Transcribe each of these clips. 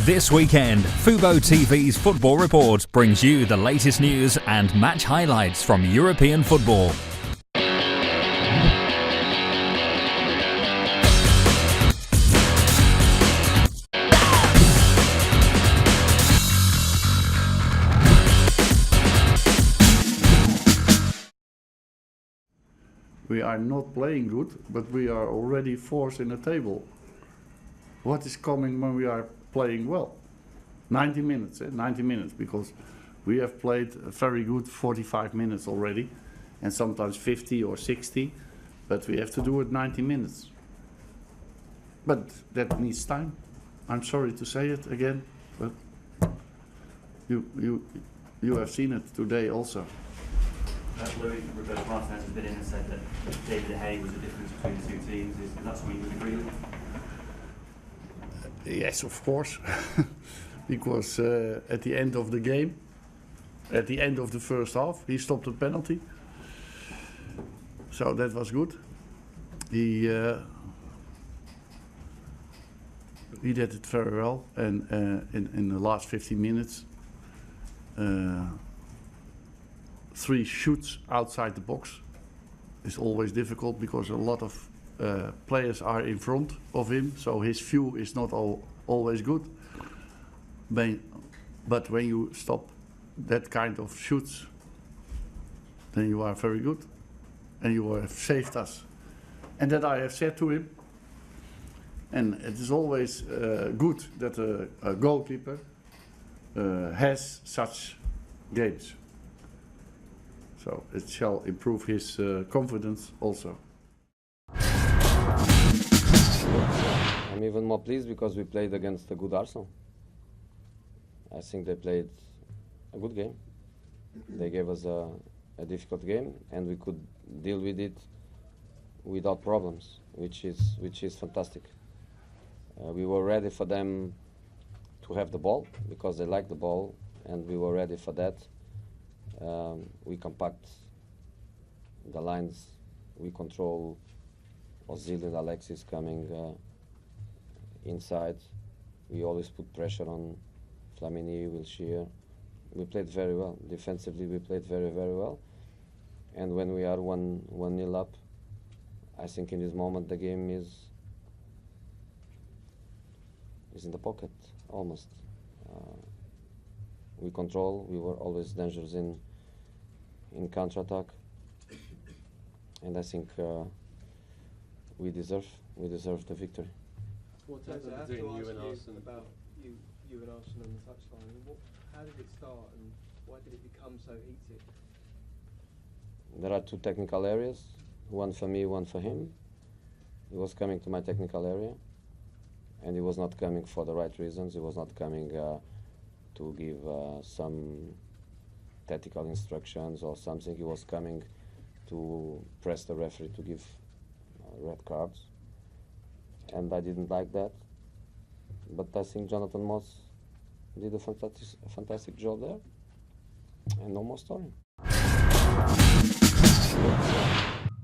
This weekend, Fubo TV's Football Report brings you the latest news and match highlights from European football. We are not playing good, but we are already fourth in the table. What is coming when we are playing well? 90 minutes, 90 minutes, because we have played a very good 45 minutes already, and sometimes 50 or 60, but we have to do it 90 minutes. But that needs time. I'm sorry to say it again, but you have seen it today also. Louis van Gaal has been in and said that David Hay was the difference between the two teams. Is that something you would agree with? Yes, of course. Because at the end of the game, at the end of the first half, he stopped a penalty. So that was good. He did it very well, and in the last 15 minutes, 3 shoots outside the box is always difficult because a lot of players are in front of him, so his view is not always good. But when you stop that kind of shoots, then you are very good, and you have saved us. And that I have said to him. And it is always good that a goalkeeper has such games. So it shall improve his confidence also. I'm even more pleased because we played against a good Arsenal. I think they played a good game. They gave us a difficult game, and we could deal with it without problems, which is fantastic. We were ready for them to have the ball because they like the ball, and we were ready for that. We compact the lines, we control Ozil and Alexis coming inside. We always put pressure on Flamini, Wilshere. We played very well. Defensively, we played very, very well. And when we are 1-0 up, I think in this moment the game is in the pocket, almost. We control, we were always dangerous in counter-attack. And I think we deserve the victory. What's happened between you and Arsenal? About you and Arsenal on the touchline. How did it start, and why did it become so heated? There are 2 technical areas, one for me, one for him. He was coming to my technical area, and he was not coming for the right reasons. He was not coming to give some tactical instructions or something. He was coming to press the referee to give red cards, and I didn't like that. But I think Jonathan Moss did a fantastic job there, and no more story.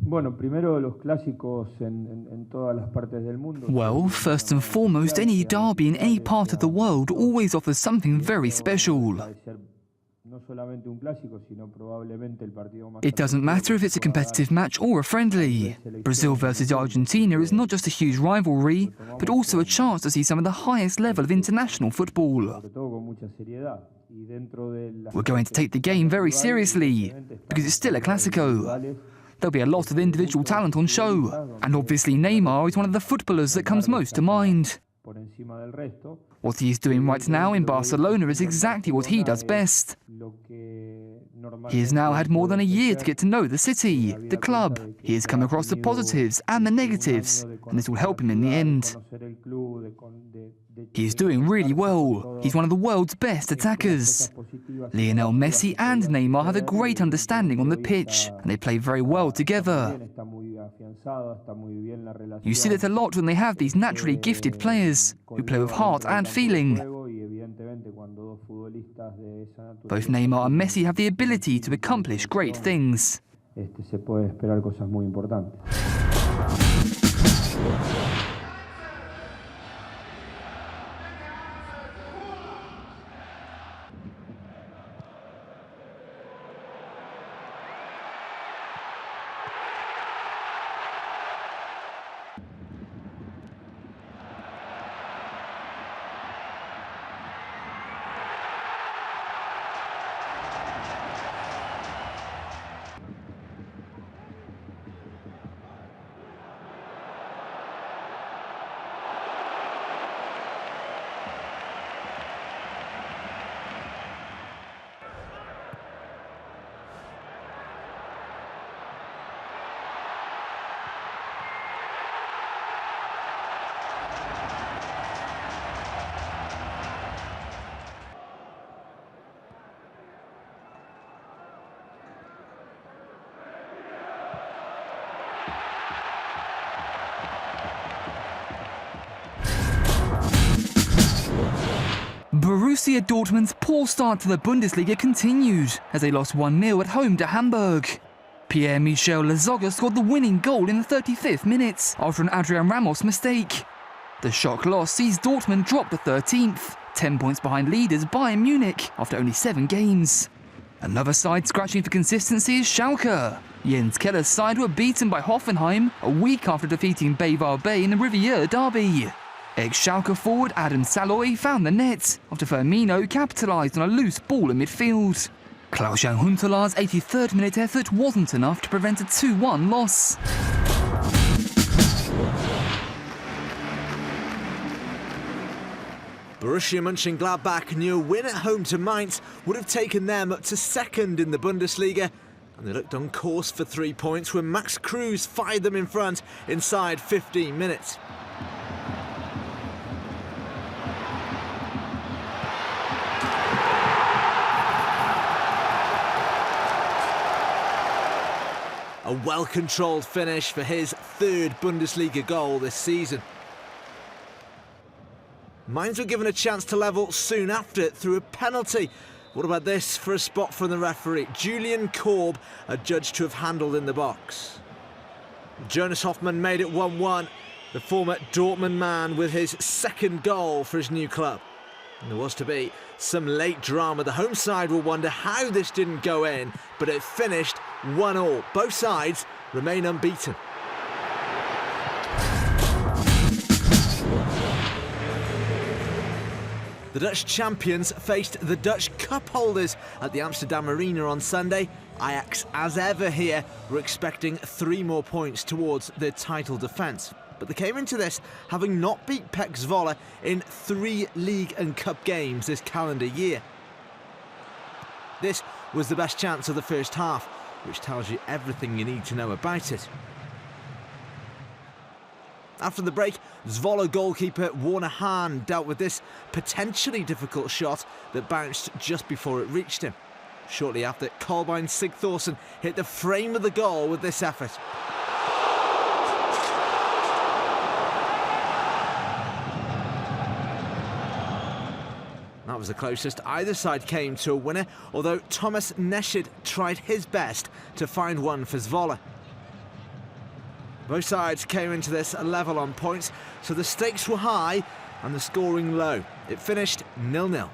Bueno, primero los clásicos en todas las partes del mundo. Well, first and foremost, any derby in any part of the world always offers something very special. It doesn't matter if it's a competitive match or a friendly. Brazil versus Argentina is not just a huge rivalry, but also a chance to see some of the highest level of international football. We're going to take the game very seriously, because it's still a Clásico. There'll be a lot of individual talent on show, and obviously Neymar is one of the footballers that comes most to mind. What he is doing right now in Barcelona is exactly what he does best. He has now had more than a year to get to know the city, the club. He has come across the positives and the negatives, and this will help him in the end. He is doing really well. He's one of the world's best attackers. Lionel Messi and Neymar have a great understanding on the pitch, and they play very well together. You see that a lot when they have these naturally gifted players who play with heart and feeling. Both Neymar and Messi have the ability to accomplish great things. Borussia Dortmund's poor start to the Bundesliga continued as they lost 1-0 at home to Hamburg. Pierre-Michel Lasogga scored the winning goal in the 35th minute after an Adrian Ramos mistake. The shock loss sees Dortmund drop to 13th, 10 points behind leaders Bayern Munich after only 7 games. Another side scratching for consistency is Schalke. Jens Keller's side were beaten by Hoffenheim a week after defeating Bayvar Bay in the Riviera derby. Ex-Schalke forward Adam Saloy found the net after Firmino capitalised on a loose ball in midfield. Klaus-Jan Huntelaar's 83rd minute effort wasn't enough to prevent a 2-1 loss. Borussia Mönchengladbach knew a win at home to Mainz would have taken them up to second in the Bundesliga, and they looked on course for 3 points when Max Kruse fired them in front inside 15 minutes. A well-controlled finish for his 3rd Bundesliga goal this season. Mainz were given a chance to level soon after through a penalty. What about this for a spot from the referee? Julian Korb, adjudged to have handled in the box. Jonas Hoffmann made it 1-1, the former Dortmund man with his 2nd goal for his new club. And there was to be some late drama. The home side will wonder how this didn't go in, but it finished 1-1. Both sides remain unbeaten. The Dutch champions faced the Dutch cup holders at the Amsterdam Arena on Sunday. Ajax, as ever here, were expecting 3 more points towards their title defence. But they came into this having not beat PEC Zwolle in 3 league and cup games this calendar year. This was the best chance of the first half, which tells you everything you need to know about it. After the break, Zwolle goalkeeper Warner Hahn dealt with this potentially difficult shot that bounced just before it reached him. Shortly after, Kolbein Sigthorsson hit the frame of the goal with this effort. That was the closest either side came to a winner, although Thomas Nesched tried his best to find one for Zwolle. Both sides came into this level on points, so the stakes were high and the scoring low. It finished 0-0.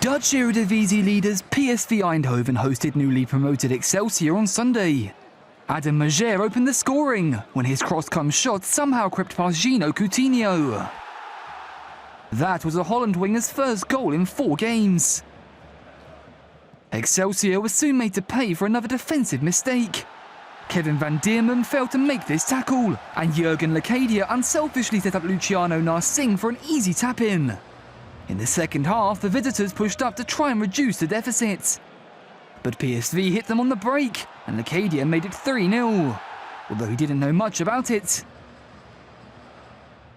Dutch Eredivisie leaders PSV Eindhoven hosted newly promoted Excelsior on Sunday. Adam Majer opened the scoring when his cross-come shot somehow crept past Gino Coutinho. That was a Holland winger's first goal in 4 games. Excelsior was soon made to pay for another defensive mistake. Kevin van Diermen failed to make this tackle, and Jurgen Lecadia unselfishly set up Luciano Narsing for an easy tap-in. In the second half, the visitors pushed up to try and reduce the deficit. But PSV hit them on the break, and Lecadia made it 3-0, although he didn't know much about it.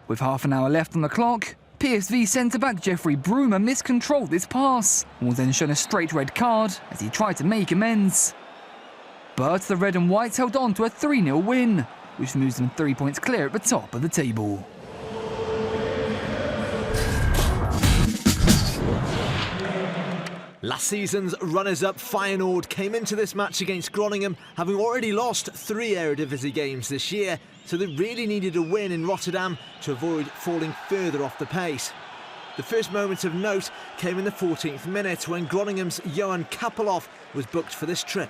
With half an hour left on the clock, PSV centre-back Jeffrey Bruma miscontrolled this pass and was then shown a straight red card as he tried to make amends. But the Red and Whites held on to a 3-0 win, which moves them 3 points clear at the top of the table. Last season's runners-up Feyenoord came into this match against Groningen having already lost 3 Eredivisie games this year, so they really needed a win in Rotterdam to avoid falling further off the pace. The first moment of note came in the 14th minute when Groningen's Johan Kapelhoff was booked for this trip.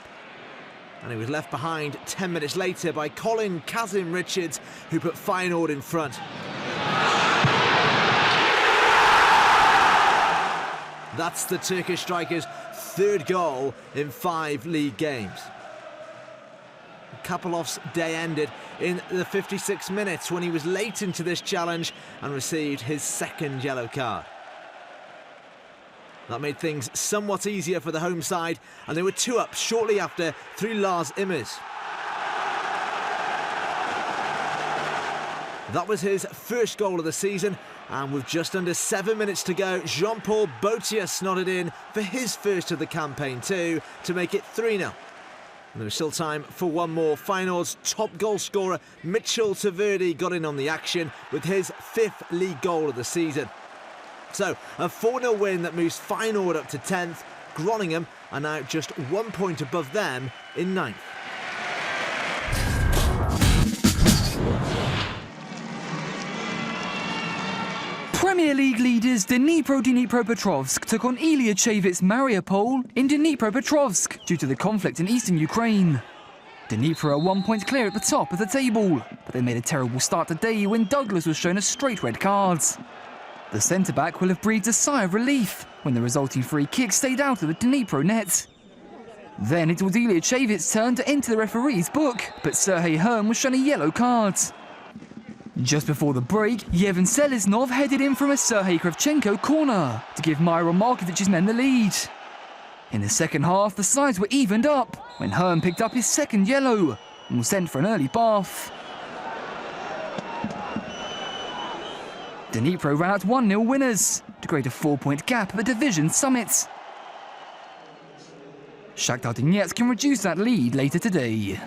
And he was left behind 10 minutes later by Colin Kazim Richards, who put Feyenoord in front. That's the Turkish striker's 3rd goal in 5 league games. Kapelhoff's day ended in the 56th minute when he was late into this challenge and received his 2nd yellow card. That made things somewhat easier for the home side, and they were 2 up shortly after through Lars Immers. That was his first goal of the season, and with just under 7 minutes to go, Jean-Paul Botier snotted in for his first of the campaign too, to make it 3-0. And there was still time for one more. Feyenoord's top goal scorer, Mitchell Taverdi, got in on the action with his 5th league goal of the season. So, a 4-0 win that moves Feyenoord up to 10th. Groningen are now just 1 point above them in 9th. Premier League leaders Dnipropetrovsk took on Ilyachevitz Mariupol in Dnipropetrovsk due to the conflict in eastern Ukraine. Dnipro are 1 point clear at the top of the table, but they made a terrible start today when Douglas was shown a straight red card. The centre-back will have breathed a sigh of relief when the resulting free kick stayed out of the Dnipro net. Then it was Ilyachevitz's turn to enter the referee's book, but Serhei Herm was shown a yellow card. Just before the break, Yevhen Seleznov headed in from a Serhei Kravchenko corner to give Myron Markovic's men the lead. In the second half, the sides were evened up when Herm picked up his second yellow and was sent for an early bath. Dnipro ran out 1-0 winners to create a 4-point gap at the division summit. Shakhtar Donetsk can reduce that lead later today.